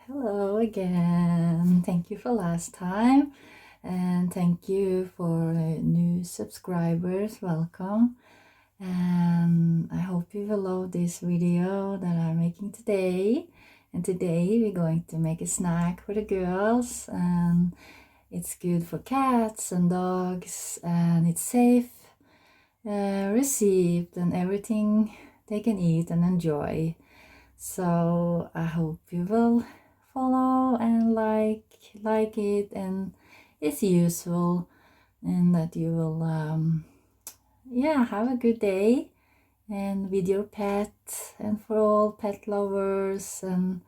Hello again. Thank you for last time, and thank you for new subscribers. Welcome, and I hope you will love this video that I'm making today. And today we're going to make a snack for the girls, and it's good for cats and dogs, and it's safe, received, and everything they can eat and enjoy. So I hope you will follow and like it, and it's useful, and that you will have a good day and with your pet. And for all pet lovers and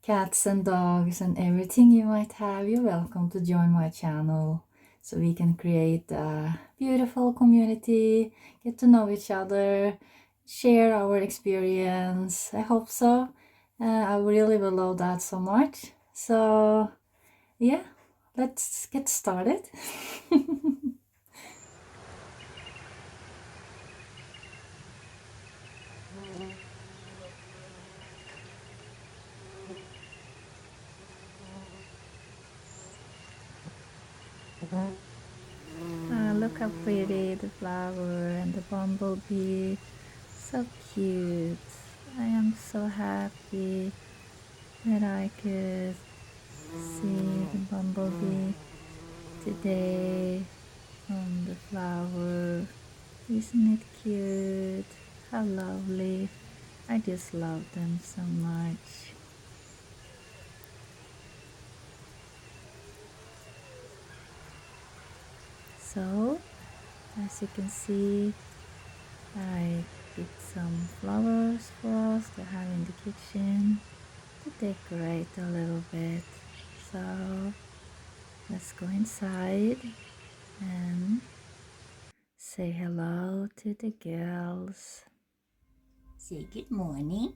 cats and dogs and everything you might have, you're welcome to join my channel so we can create a beautiful community, get to know each other, share our experience. I hope so. I really will love that so much. So yeah, let's get started. Look how pretty the flower and the bumblebee. So cute. I am so happy that I could see the bumblebee today on the flower. Isn't it cute? How lovely. I just love them so much. So, as you can see, I picked some flowers for us to have in the kitchen to decorate a little bit. So, let's go inside and say hello to the girls. Say good morning.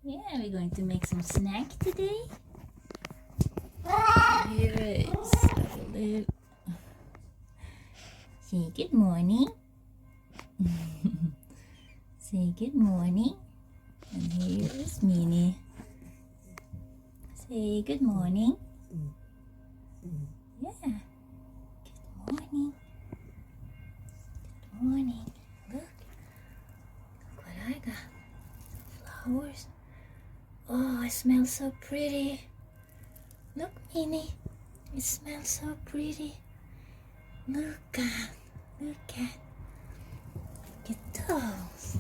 Yeah, we're going to make some snack today. Here is a little. Say good morning. Say good morning. And here is Minnie. Say good morning. Yeah. Good morning. Good morning. Look what I got. Flowers. Oh, it smells so pretty. Look, Minnie. It smells so pretty. Look at those.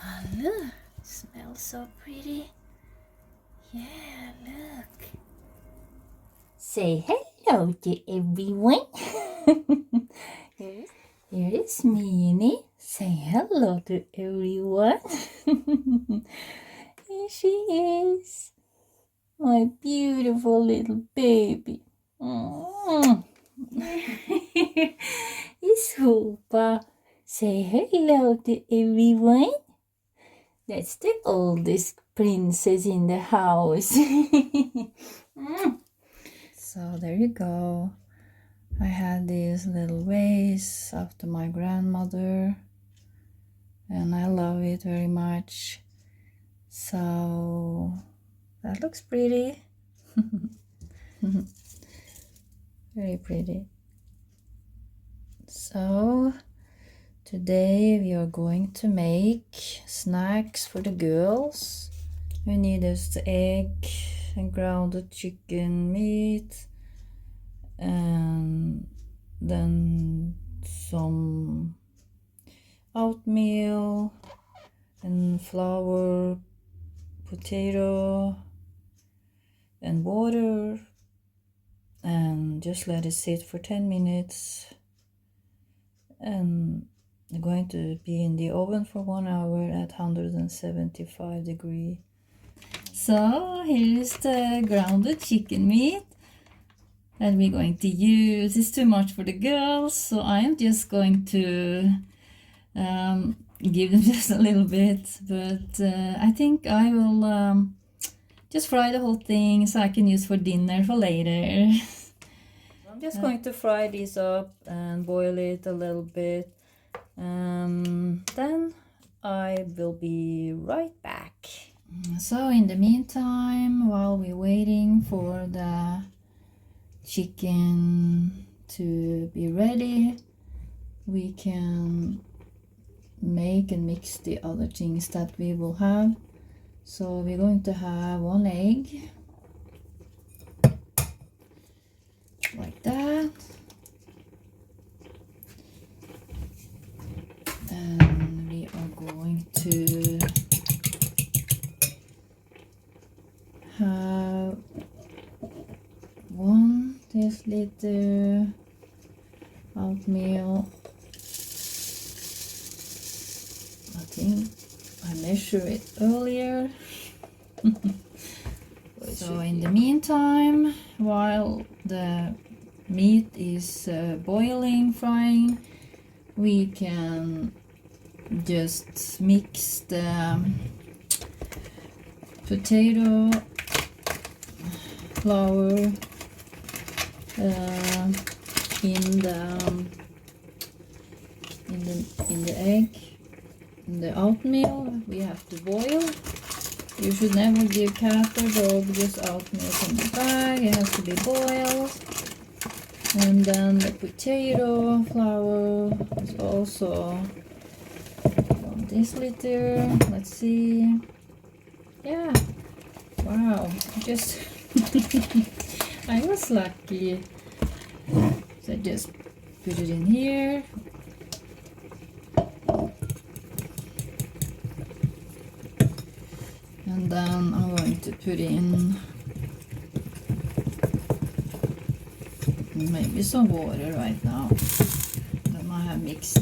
Oh, look. It smells so pretty. Yeah, look. Say hello to everyone. Here is Minnie. Say hello to everyone. Here she is. My beautiful little baby. It's Hoopa. Say hello to everyone. That's the oldest princess in the house. So there you go. I had this little vase after my grandmother, and I love it very much. So that looks pretty. Very pretty. So today we are going to make snacks for the girls. We need just egg and grounded chicken meat, and then some oatmeal and flour, potato and water, and just let it sit for 10 minutes. And I'm going to be in the oven for 1 hour at 175 degrees. So here's the grounded chicken meat that we're going to use. It's too much for the girls, so I'm just going to give them just a little bit, but I think I will just fry the whole thing so I can use for dinner for later. I'm just going to fry this up and boil it a little bit. Then I will be right back. So in the meantime, while we're waiting for the chicken to be ready, we can make and mix the other things that we will have. So we're going to have 1 egg, like that, and we are going to have 1 deciliter oatmeal. I think I measured it earlier. So in the meantime, while the meat is boiling, frying, we can just mix the potato flour in the egg. In the oatmeal we have to boil. You should never give cat or dog just oatmeal from the bag. It has to be boiled. And then the potato flour is also 1 deciliter. Let's see. Yeah. Wow. Just I was lucky. So just put it in here. And then I'm going to put in maybe some water right now. Then I have mixed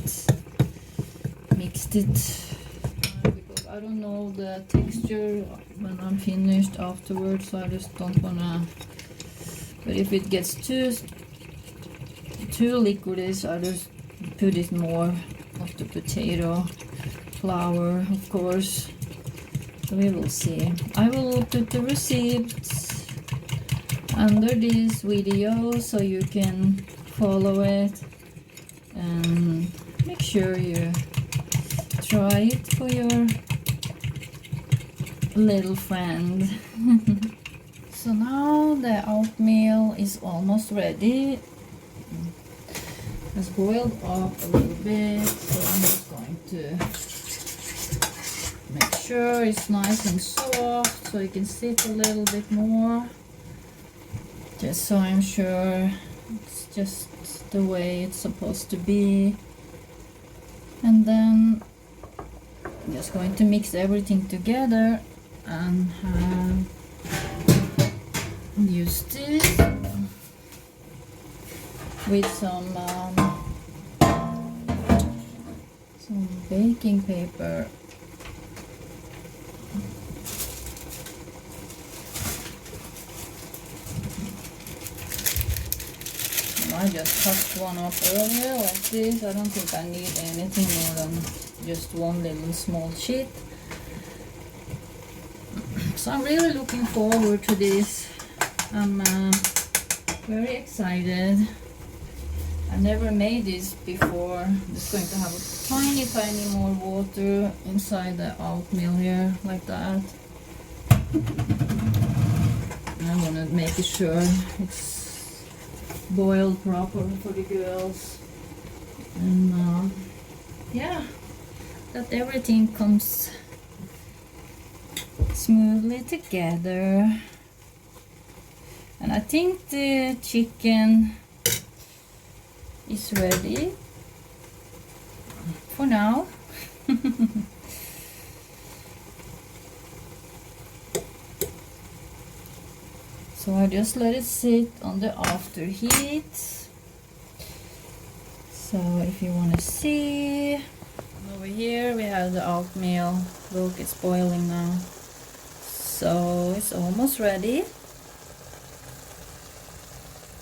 it because I don't know the texture when I'm finished afterwards, so I just don't wanna. But if it gets too liquidish, I just put it more of the potato flour, of course. So we will see. I will put the receipts under this video so you can follow it and make sure you try it for your little friend. So now the oatmeal is almost ready. It's boiled up a little bit, so I'm just going to make sure it's nice and soft so you can sit a little bit more, just so I'm sure it's just the way it's supposed to be. And then I'm just going to mix everything together and use this with some baking paper. I just cut one up earlier like this. I don't think I need anything more than just one little small sheet. So I'm really looking forward to this. I'm very excited. I never made this before. I'm just going to have a tiny more water inside the oatmeal here, like that. I want to make sure it's boiled proper for the girls, and yeah, that everything comes smoothly together. And I think the chicken is ready for now. So I just let it sit on the after heat. So if you want to see, over here we have the oatmeal. Look, it's boiling now. So it's almost ready.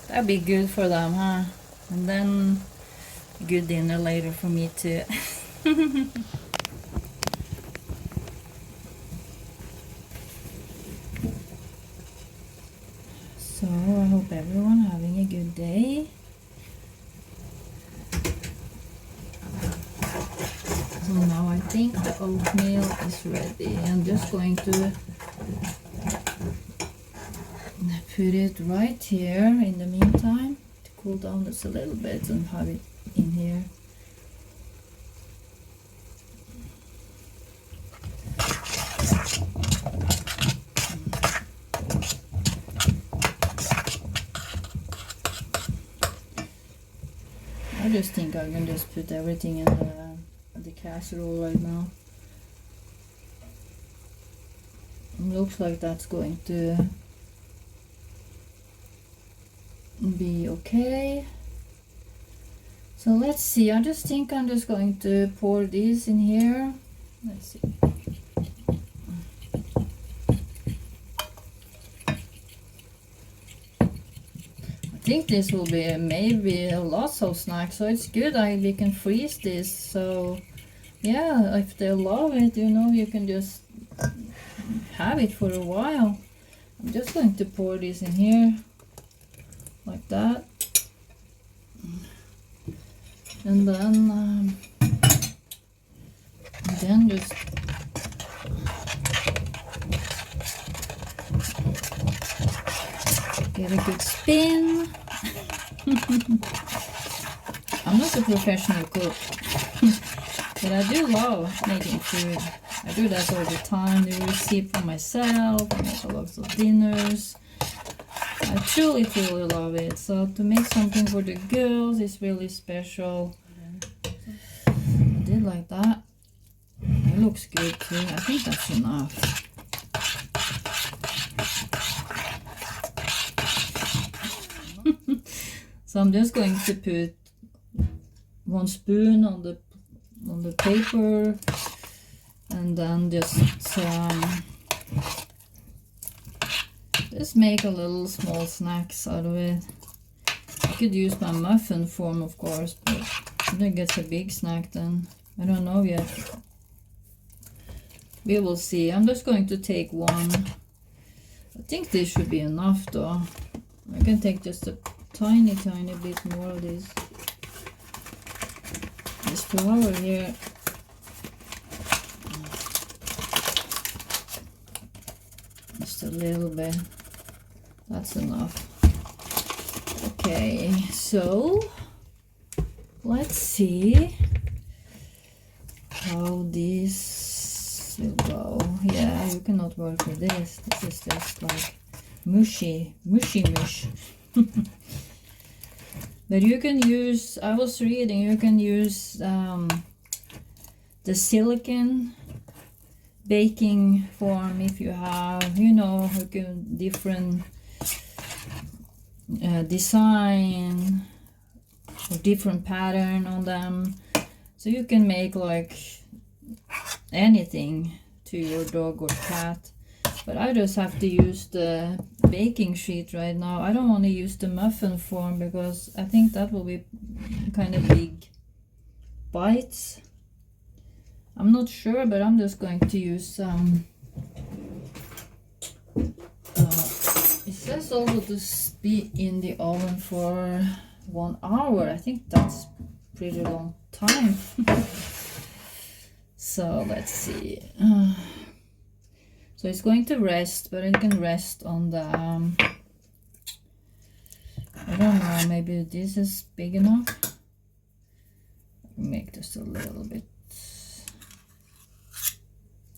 That'd be good for them, huh? And then good dinner later for me too. So I hope everyone having a good day. So now I think the oatmeal is ready. I'm just going to put it right here in the meantime to cool down just a little bit and have it in here. I just think I can just put everything in the casserole right now. It looks like that's going to be okay. So let's see. I just think I'm just going to pour these in here. Let's see. I think this will be maybe lots of snacks, so it's good we can freeze this. So yeah, if they love it, you know, you can just have it for a while. I'm just going to pour this in here like that, and then just get a good spin. I'm not a professional cook, but I do love making food. I do that all the time. Do recipe for myself. I make lots of dinners. I truly love it. So to make something for the girls is really special. I did like that. It looks good too. I think that's enough. So I'm just going to put 1 spoon on the paper, and then just make a little small snacks out of it. I could use my muffin form, of course, but I think it's a big snack then. I don't know yet. We will see. I'm just going to take 1. I think this should be enough though. I can take just a tiny bit more of this flour here. Just a little bit. That's enough. Okay, so let's see how this will go. Yeah, you cannot work with this. This is just like mushy mush. But you can use, I was reading, you can use the silicone baking form if you have, you know, different design or different pattern on them. So you can make like anything to your dog or cat. But I just have to use the baking sheet right now. I don't want to use the muffin form because I think that will be kind of big bites. I'm not sure, but I'm just going to use it says also to be in the oven for 1 hour. I think that's pretty long time. So let's see. So it's going to rest, but it can rest on the, I don't know, maybe this is big enough. Make this a little bit,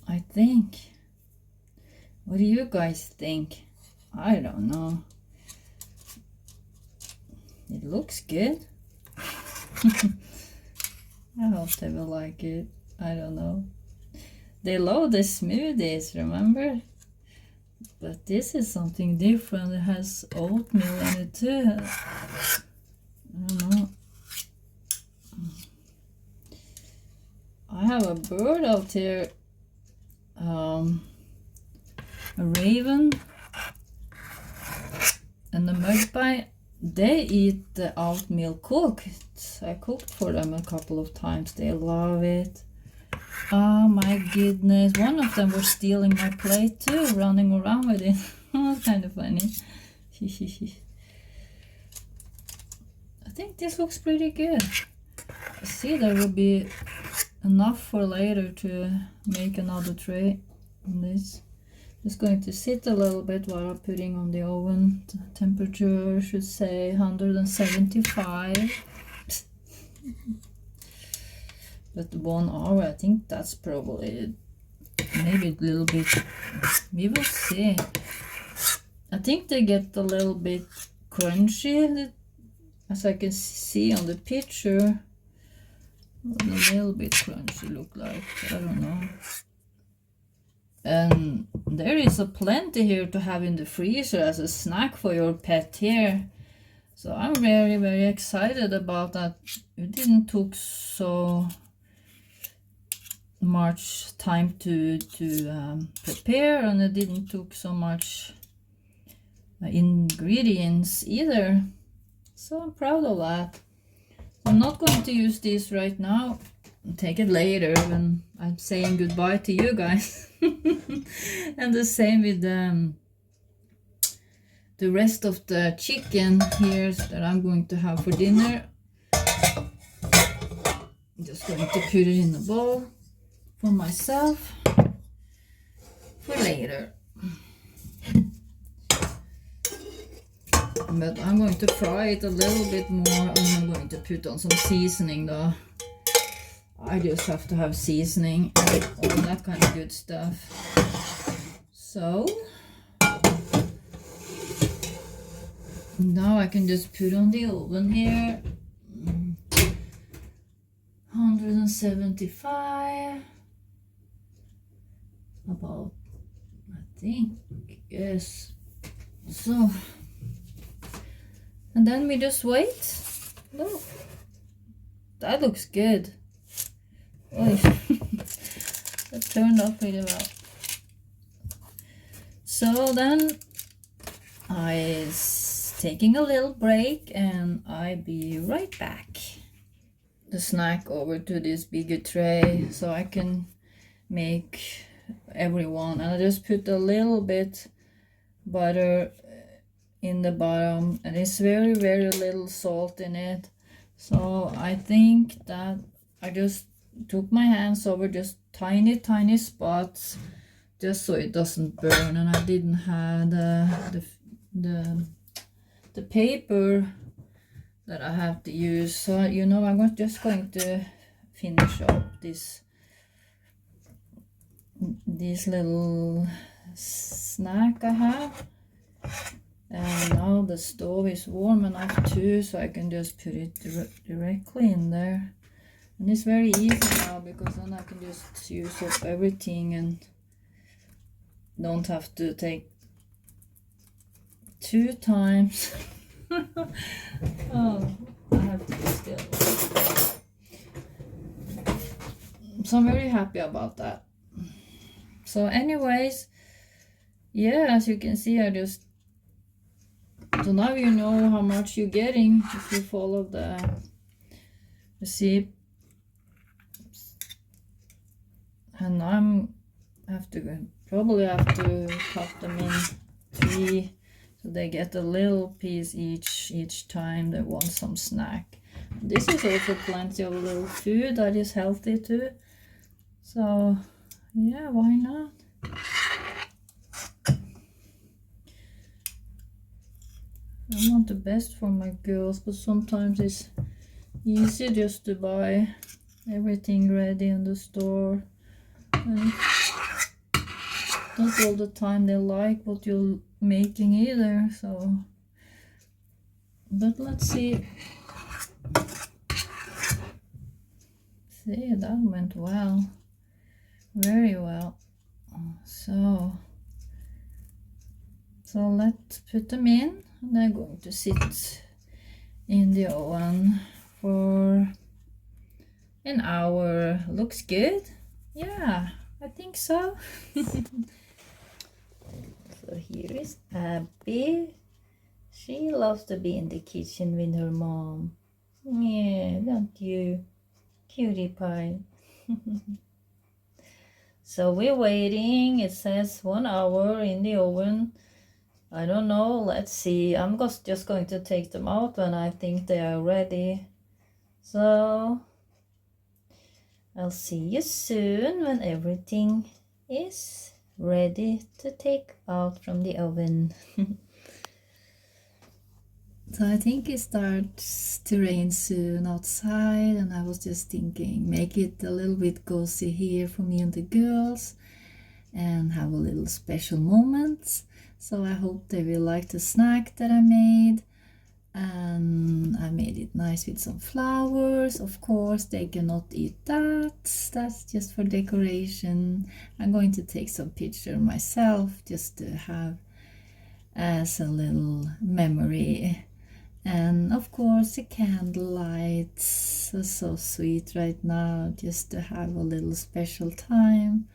I think. What do you guys think? I don't know. It looks good. I hope they will like it. I don't know. They love the smoothies, remember? But this is something different. It has oatmeal in it too. I don't know. I have a bird out here. A raven and the magpie. They eat the oatmeal cooked. I cooked for them a couple of times. They love it. Oh my goodness, one of them was stealing my plate too, running around with it. That's kind of funny. I think this looks pretty good. See, there will be enough for later to make another tray on this. Just going to sit a little bit while I'm putting on the oven. The temperature should say 175. But 1 hour, I think that's probably maybe a little bit. We will see. I think they get a little bit crunchy, as I can see on the picture. A little bit crunchy look like, I don't know. And there is a plenty here to have in the freezer as a snack for your pet here. So I'm very, very excited about that. It didn't took so much time to prepare, and it didn't took so much ingredients either. So I'm proud of that. I'm not going to use this right now. I'll take it later when I'm saying goodbye to you guys. And the same with the rest of the chicken here that I'm going to have for dinner. I'm just going to put it in the bowl for myself for later. But I'm going to fry it a little bit more, and I'm going to put on some seasoning though. I just have to have seasoning and all that kind of good stuff. So now I can just put on the oven here. 175. About, I think, yes. So, and then we just wait. Look, that looks good. Oh, that turned out pretty well. So then I taking a little break, and I'll be right back. The snack over to this bigger tray so I can make everyone, and I just put a little bit butter in the bottom, and it's very, very little salt in it. So I think that I just took my hands over just tiny spots just so it doesn't burn, and I didn't have the paper that I have to use. So you know, I'm just going to finish up this little snack I have. And now the stove is warm enough too, so I can just put it directly in there. And it's very easy now, because then I can just use up everything and don't have to take 2 times. Oh, I have to be still. So I'm very happy about that. So anyways, yeah, as you can see, so now you know how much you're getting if you follow the recipe. And probably have to cut them in 3, so they get a little piece each time they want some snack. This is also plenty of little food that is healthy too. So yeah, why not? I want the best for my girls, but sometimes it's easy just to buy everything ready in the store. And not all the time they like what you're making either, so. But let's see. See, that went well. Very well. So let's put them in, and they're going to sit in the oven for an hour. Looks good. Yeah, I think so. So here is Abby. She loves to be in the kitchen with her mom. Yeah, don't you? Cutie pie. So we're waiting. It says 1 hour in the oven. I don't know. Let's see. I'm just going to take them out when I think they are ready. So I'll see you soon when everything is ready to take out from the oven. So I think it starts to rain soon outside, and I was just thinking, make it a little bit cozy here for me and the girls and have a little special moments. So I hope they will like the snack that I made. And I made it nice with some flowers. Of course, they cannot eat that. That's just for decoration. I'm going to take some picture myself just to have as a little memory. And of course, the candlelights are so sweet right now, just to have a little special time,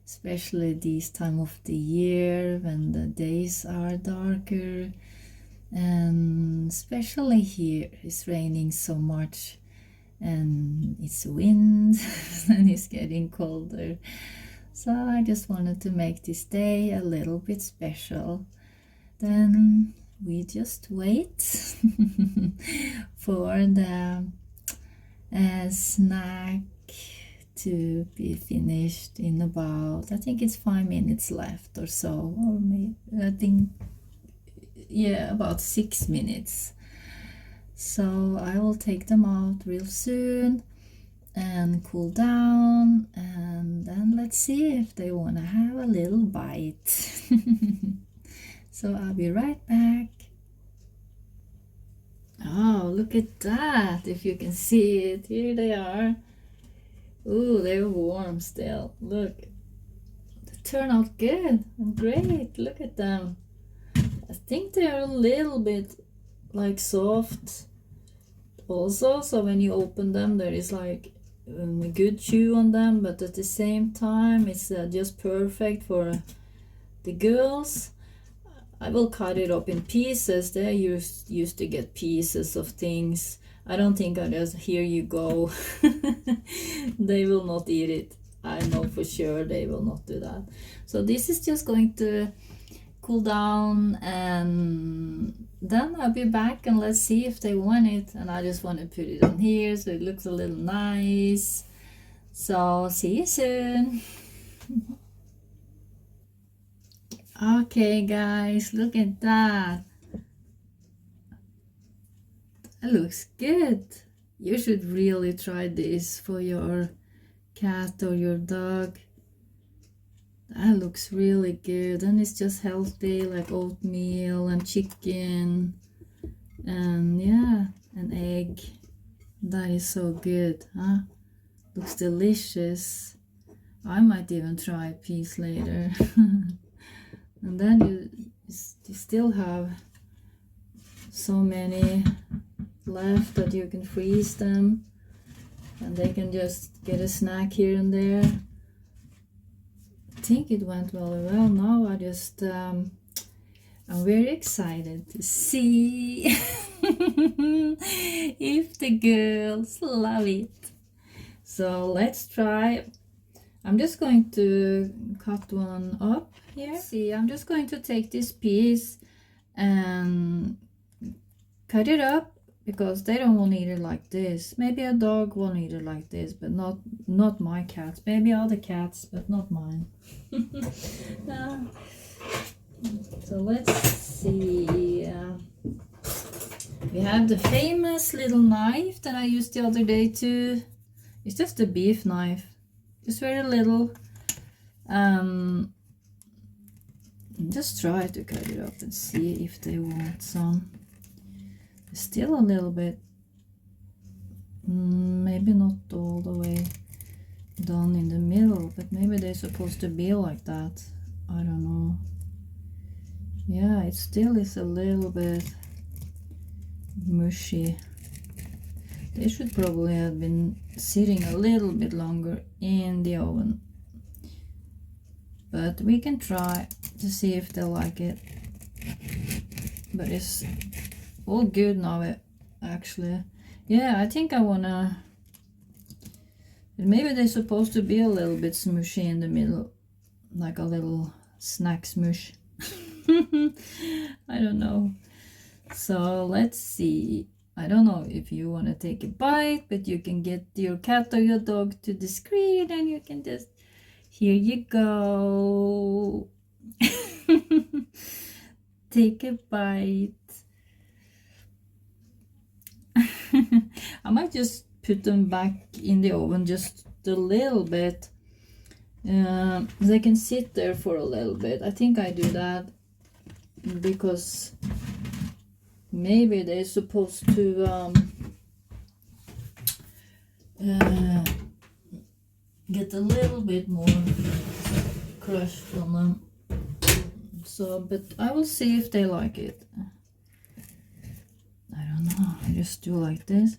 especially this time of the year when the days are darker. And especially here, it's raining so much and it's wind and it's getting colder. So I just wanted to make this day a little bit special. Then we just wait for the snack to be finished in about, I think it's 5 minutes left or so, or maybe, I think, yeah, about 6 minutes. So I will take them out real soon and cool down, and then let's see if they want to have a little bite. So I'll be right back. Oh, look at that, if you can see it. Here they are. Ooh, they're warm still. Look, they turn out good and great. Look at them. I think they're a little bit like soft also, so when you open them there is like a good chew on them, but at the same time it's just perfect for the girls. I will cut it up in pieces. They used to get pieces of things. I don't think I just, here you go. They will not eat it. I know for sure they will not do that. So this is just going to cool down, and then I'll be back and let's see if they want it. And I just want to put it on here so it looks a little nice. So see you soon. Okay guys, look at that. That looks good. You should really try this for your cat or your dog. That looks really good, and it's just healthy, like oatmeal and chicken and yeah, an egg. That is so good, huh? Looks delicious. I might even try a piece later. And then you still have so many left that you can freeze them, and they can just get a snack here and there. I think it went really well. Now I just I'm very excited to see if the girls love it. So let's try. I'm just going to cut one up here. See, I'm just going to take this piece and cut it up, because they don't want to eat it like this. Maybe a dog won't eat it like this, but not my cats. Maybe other cats, but not mine. So let's see. We have the famous little knife that I used the other day too. It's just a beef knife, just very little. Just try to cut it up and see if they want some. Still a little bit, maybe not all the way done in the middle, but maybe they're supposed to be like that. I don't know. Yeah, it still is a little bit mushy. They should probably have been sitting a little bit longer in the oven, but we can try to see if they like it. But it's all good now, actually. Yeah, I think I wanna, maybe they're supposed to be a little bit smushy in the middle, like a little snack smush. I don't know. So let's see. I don't know if you want to take a bite, but you can get your cat or your dog to the screen and you can just, here you go. Take a bite. I might just put them back in the oven just a little bit. They can sit there for a little bit. I think I do that because maybe they're supposed to get a little bit more crushed on them. So, but I will see if they like it. I don't know. I just do like this.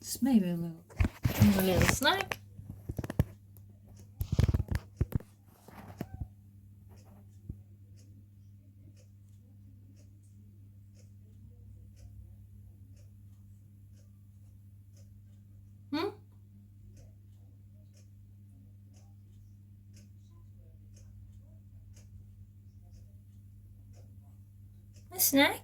It's maybe a little snack. A snack?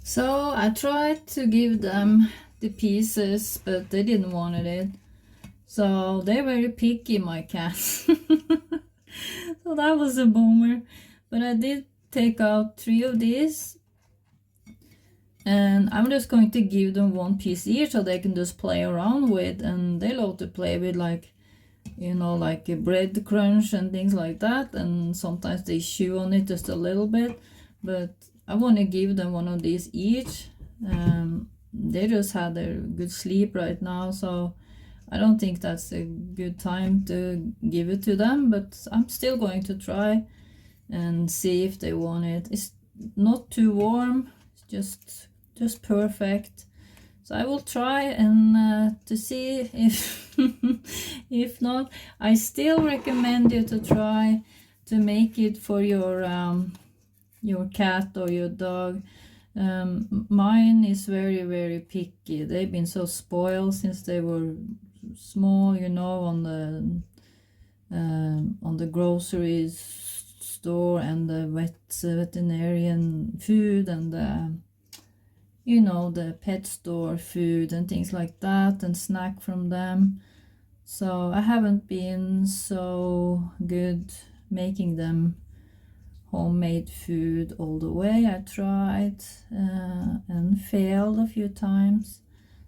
So I tried to give them the pieces, but they didn't want it. So they're very picky, my cats. So that was a bummer. But I did take out 3 of these. And I'm just going to give them 1 piece each so they can just play around with. And they love to play with, like, you know, like a bread crunch and things like that. And sometimes they chew on it just a little bit. But I want to give them 1 of these each. They just had a good sleep right now, so I don't think that's a good time to give it to them, but I'm still going to try and see if they want it. It's not too warm, it's just perfect. So I will try and to see if if not, I still recommend you to try to make it for your cat or your dog. Mine is very, very picky. They've been so spoiled since they were small, you know, on the grocery store and the veterinarian food and the, you know, the pet store food and things like that, and snack from them. So I haven't been so good making them homemade food all the way. I tried and failed a few times.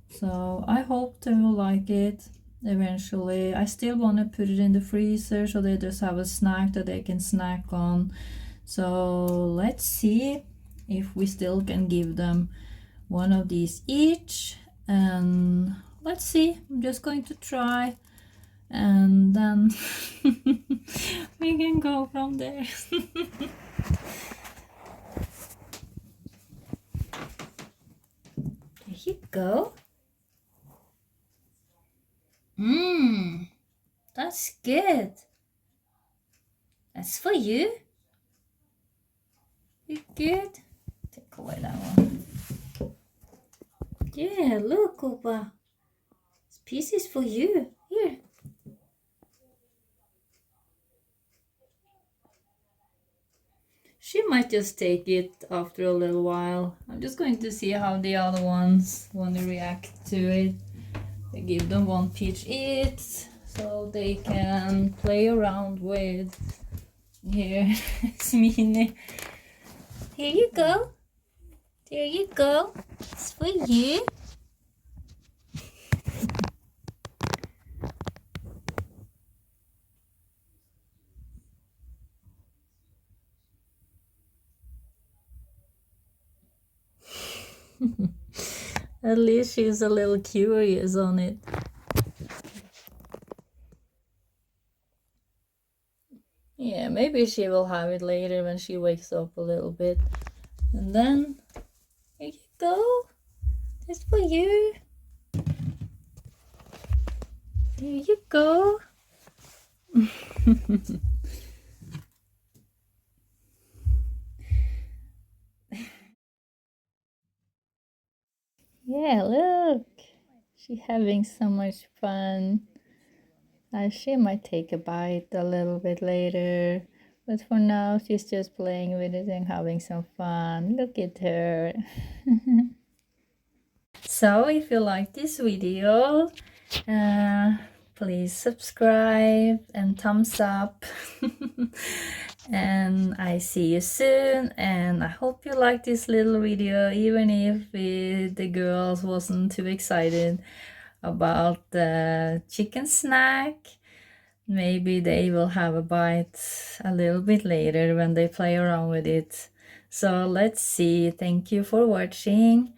So I hope they will like it eventually. I still want to put it in the freezer so they just have a snack that they can snack on. So let's see if we still can give them 1 of these each. And let's see. I'm just going to try. And then we can go from there. There you go. That's good. That's for you. You good? Take away that one. Yeah, look, Opa. This piece is for you. Here. She might just take it after a little while. I'm just going to see how the other ones want to react to it. I give them 1 piece each so they can play around with. Here, it's Mini. Here you go. There you go. It's for you. At least she's a little curious on it. Yeah, maybe she will have it later when she wakes up a little bit. And then, here you go. It's for you. Here you go. Yeah, look. She's having so much fun. She might take a bite a little bit later. But for now, she's just playing with it and having some fun. Look at her. So if you like this video, uh, please subscribe and thumbs up. And I see you soon, and I hope you like this little video, even if the girls wasn't too excited about the chicken snack. Maybe they will have a bite a little bit later when they play around with it. So let's see. Thank you for watching.